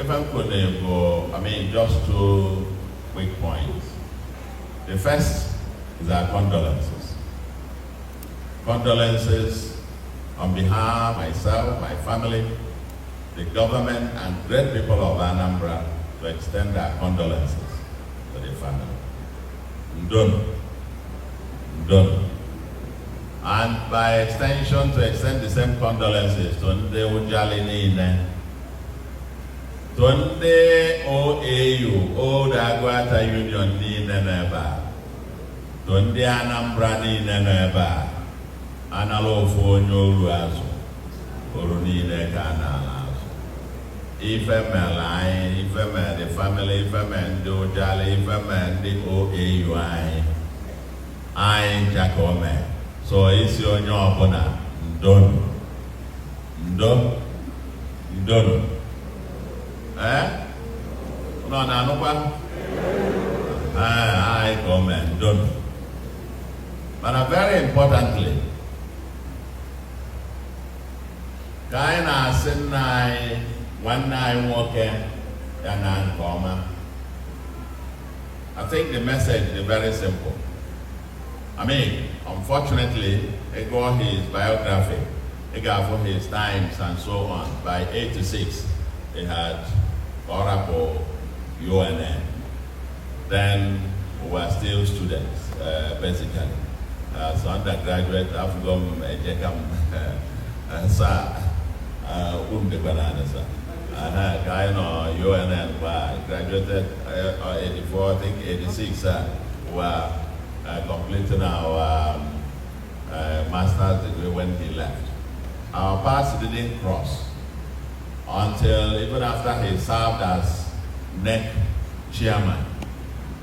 if I'm going to go, just 2 quick points. The first is our condolences. Condolences on behalf of myself, my family, the government, and great people of Anambra to extend our condolences to the family. Ndonu. And by extension, to extend the same condolences to Nde Ujali Niile, to Nde OAU, Old Agwata Union Niile Neba, to Nde Anambra Niile Neba, Analofu Onyoru Azu, Oru Niile Kana Azu. Ifemel the family, Ifemel Nde Ujali, Ifemel Nde OAU I Jakome. So isi onye ọbụla ndonu. Nọ na anụkwa? I come ndonu. But very importantly, ka anyị na-asị nna anyị, nwanne anyị nwoke ya na nke ọma. I think the message is very simple. Unfortunately, he got his biography, he got for his times and so on. By 86, he had Oracle, UNN. Then we were still students, basically. As undergraduate, I've gone UNN, graduated 84, I think 86, were completing our master's degree when he left. Our paths didn't cross until even after he served as NEC chairman.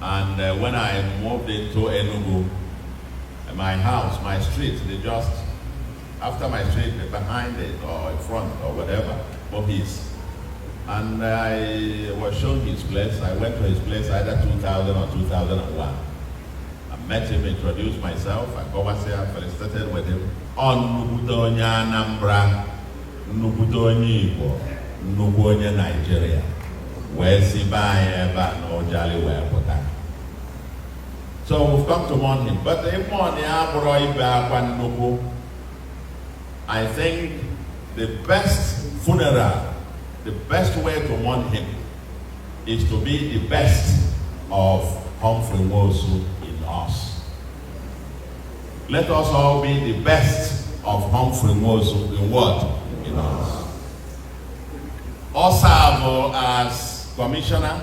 And when I moved into Enugu, my house, my street, after my street, behind it or in front or whatever, for his. And I was shown his place. I went to his place either 2000 or 2001. Met him, introduced myself, I felicitated with him on Nubutonye Anambra, Nubutonye Igbo, Nubutonye Nigeria, where Sibai Eba no Jali where Pota. So we've come to mourn him. But I think the best funeral, the best way to mourn him is to be the best of Humphrey Nwosu in us. Let us all be the best of Humphrey Nwosu in what? In us. Also as commissioner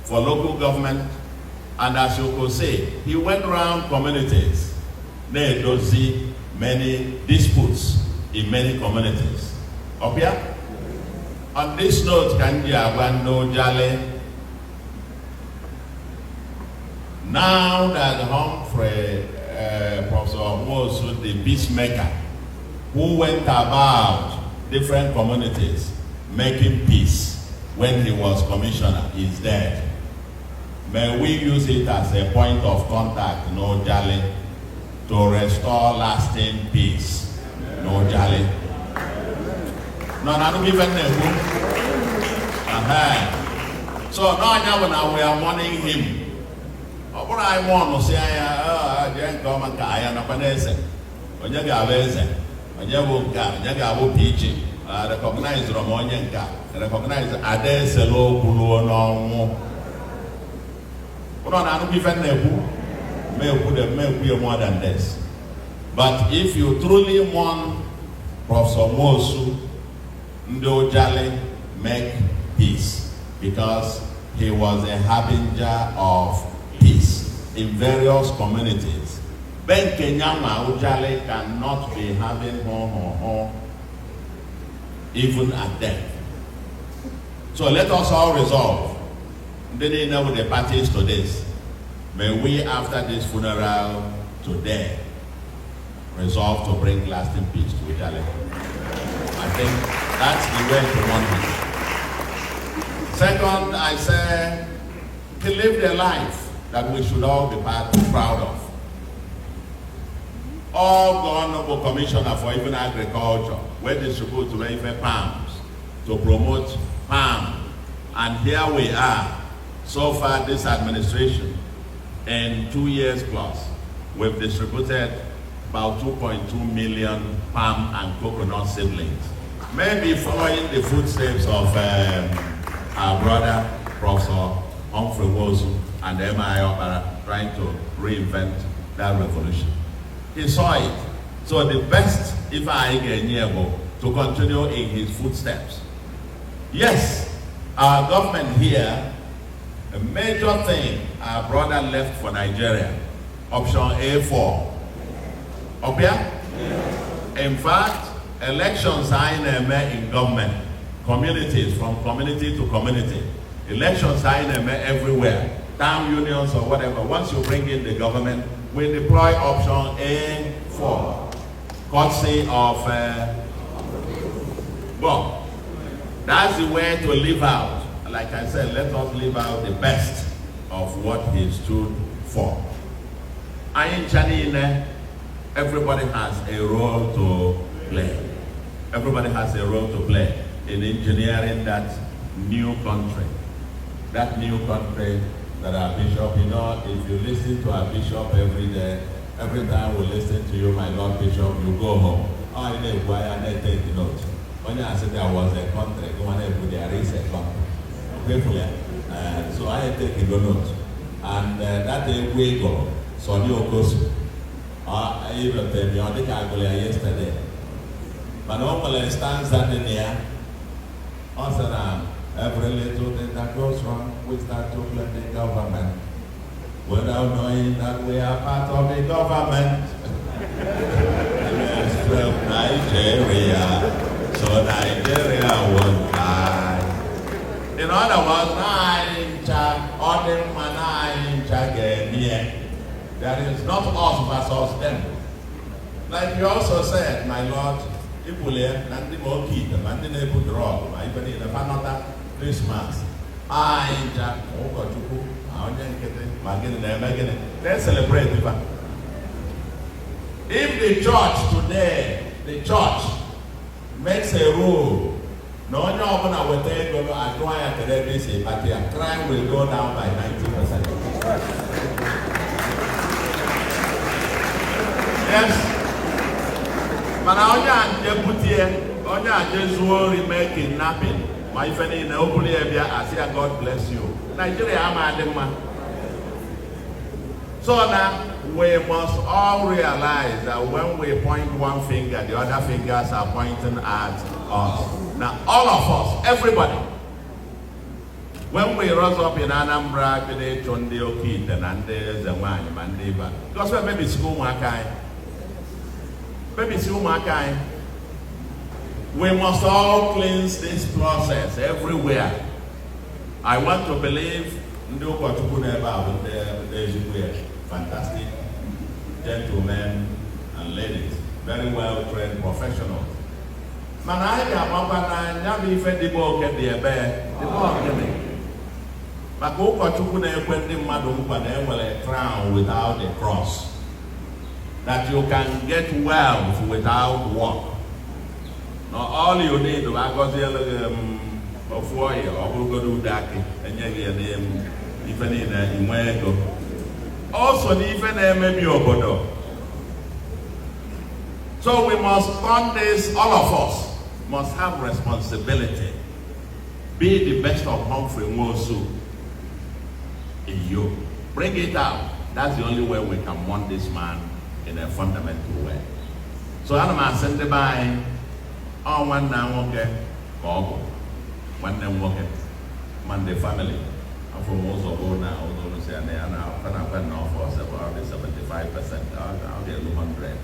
for local government, and as you could see, he went around communities. They don't see many disputes in many communities. Up here? On this note, Kanji Agwando Jale, now that Humphrey, Professor Nwosu, the peacemaker, who went about different communities making peace when he was commissioner, is dead. May we use it as a point of contact, no Jale, to restore lasting peace, no Jale. No, I don't even know. So now we are mourning him. But I want to say, I come and I am a panese. When you got a when you will teach, recognize Romonyanka, recognize Adeselo Pulo. I don't even know. May be more than this. But if you truly want Professor Nwosu, Ndo Jale make peace, because he was a harbinger of peace in various communities. Ben Kenyama Ujale cannot be having even at death. So let us all resolve. They know the parties to this. May we, after this funeral today, resolve to bring lasting peace to Ujale. I think that's the way to want it. Second, I say he lived a life that we should all be proud of. All the Honorable Commissioner for even agriculture, where they supposed to raise palms to promote palm. And here we are. So far, this administration, in 2 years plus, we've distributed about 2.2 million palm and coconut seedlings. Maybe following the footsteps of our brother, Professor Humphrey Nwosu and M.I. Opara, trying to reinvent that revolution. He saw it. So the best, if I get to continue in his footsteps. Yes, our government here, a major thing our brother left for Nigeria, option A4. Okay? Yes. In fact, elections are in government, communities, from community to community. Elections are everywhere, town unions or whatever. Once you bring in the government, we deploy option A4, courtesy of well, that's the way to live out. Like I said, let us live out the best of what he stood for. In Chanine, everybody has a role to play. Everybody has a role to play in engineering that new country. That new country that our bishop, you know, if you listen to our bishop every day, every time we listen to you, my Lord Bishop, you go home. Oh, you know why I take the note. When I said there was a country, there is a country. So I take the note. And that day we go, so you go. I even tell me, I think I go there yesterday. But normally stands that in here. Also, every little thing that goes wrong, we start to blame the government. Without knowing that we are part of the government. Let's help Nigeria. So Nigeria won't die. In other words, there is not us versus them. Like you also said, my Lord, if we learn nothing more key, the man didn't put drug, even in the Panota Christmas. Let's celebrate. If the church today, the church makes a rule, no one will take go to but crime will go down by 90%. Yes. But I just remake kidnapping. My friend in I say God bless you. Nigeria, I'm so now we must all realize that when we point one finger, the other fingers are pointing at us. Now all of us, everybody, when we rose up in Anambra, because maybe school we must all cleanse this process everywhere. I want to believe fantastic gentlemen and ladies, very well trained professionals. Crown without a cross. That you can get wealth without work. Now all you need to also even maybe obodo. So we must turn this, all of us must have responsibility. Be the best of Humphrey Nwosu in you. Bring it out. That's the only way we can want this man in a fundamental way. So I'm send the by on one now one name working, Monday family. I'm from Mozo now, and they are now for about 75%. I'll get 100.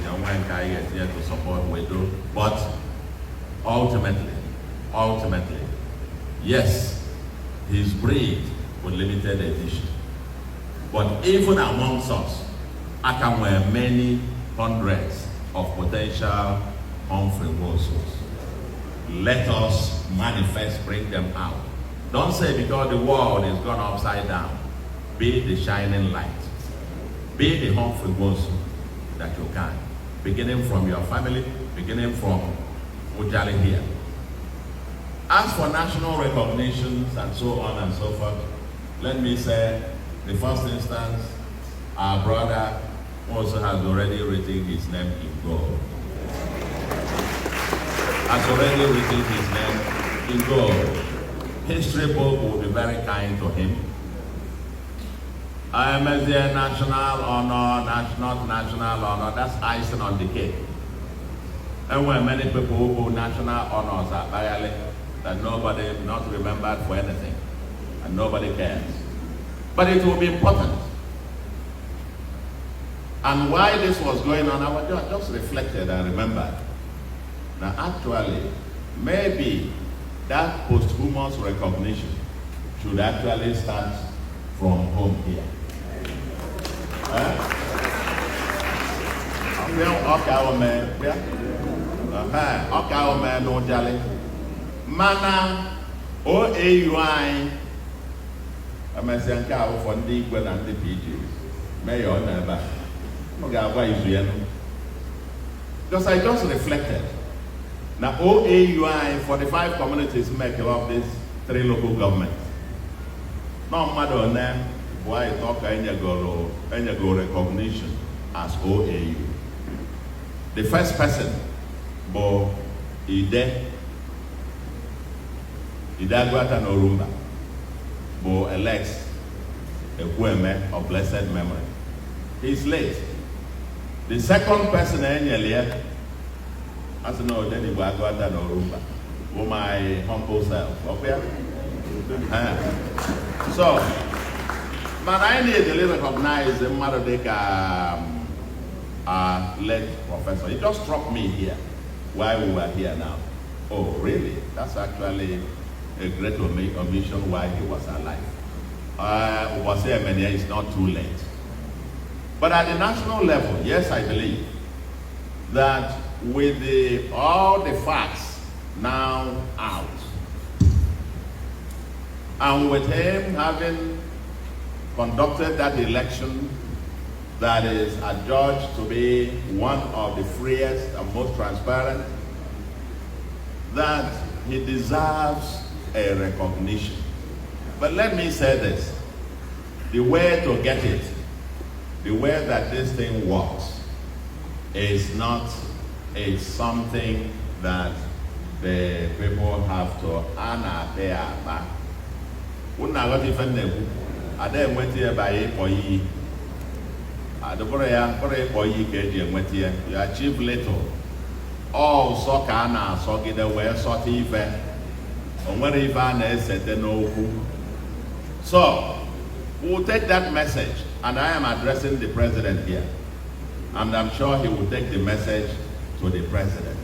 Young man get here to support we do. But ultimately, yes, his breed with limited edition. But even amongst us, I can wear many hundreds of potential Humphrey Nwosus. Let us manifest, bring them out. Don't say because the world is gone upside down. Be the shining light. Be the Humphrey Nwosu that you can. Beginning from your family, beginning from Ujali here. As for national recognitions and so on and so forth, let me say, the first instance, our brother also has already written his name in gold. Has already written his name in gold. History book will be very kind to him. IMSA national honor, not national honor, that's icing on the cake. And when many people who national honors are barely, that nobody not remembered for anything, and nobody cares. But it will be important. And why this was going on, I was just reflected and remembered. Now actually, maybe that posthumous recognition should actually start from home here. Mana OAUI Amasanka for the equal and the PGs. Mayor never. Because I just reflected. Now OAUI 45 communities make up these 3 local governments. No matter on them, why talk any go recognition as OAU. The first person, Bo Ide Idagwata Norumba, Bo elects Ekweme of blessed memory. He's late. The second person, as you know, then Idagwata Norumba, for my humble self. Okay? So, but I need to recognize the Marodeka late professor. It just struck me here while we were here now. Oh, really? That's actually a great omission why he was alive. Was here many years, it's not too late. But at the national level, yes, I believe that with all the facts now out, and with him having conducted that election that is adjudged to be one of the freest and most transparent, that he deserves a recognition. But let me say this, the way to get it, the way that this thing works, is not something that the people have to pay back. I didn't wait here by you achieve little. All so can so get away sort even or when even said no. So we'll take that message, and I am addressing the president here, and I'm sure he will take the message to the president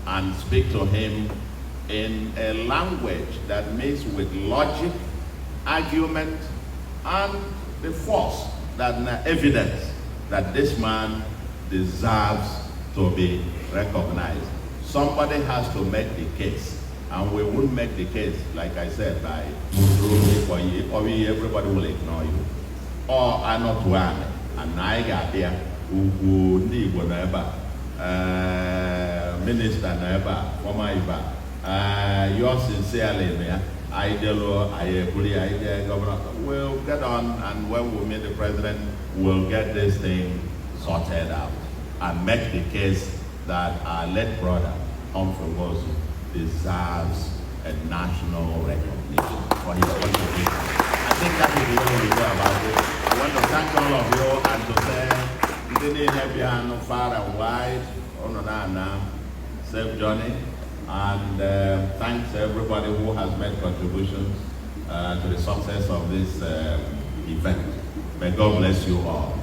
and speak to him in a language that meets with logic, argument, and the force, that evidence that this man deserves to be recognized. Somebody has to make the case, and we won't make the case, like I said, by everybody will ignore you. Or I'm not one, and I got there who need whatever, minister never, former yours sincerely, Idol, governor, we'll get on, and when we meet the president, we'll get this thing sorted out and make the case that our late brother, Humphrey Nwosu, deserves a national recognition for his contribution. I think that is the way we go about it. I want to thank all of you and to say, you didn't have your far and wide, safe journey. And thanks everybody who has made contributions to the success of this event. May God bless you all.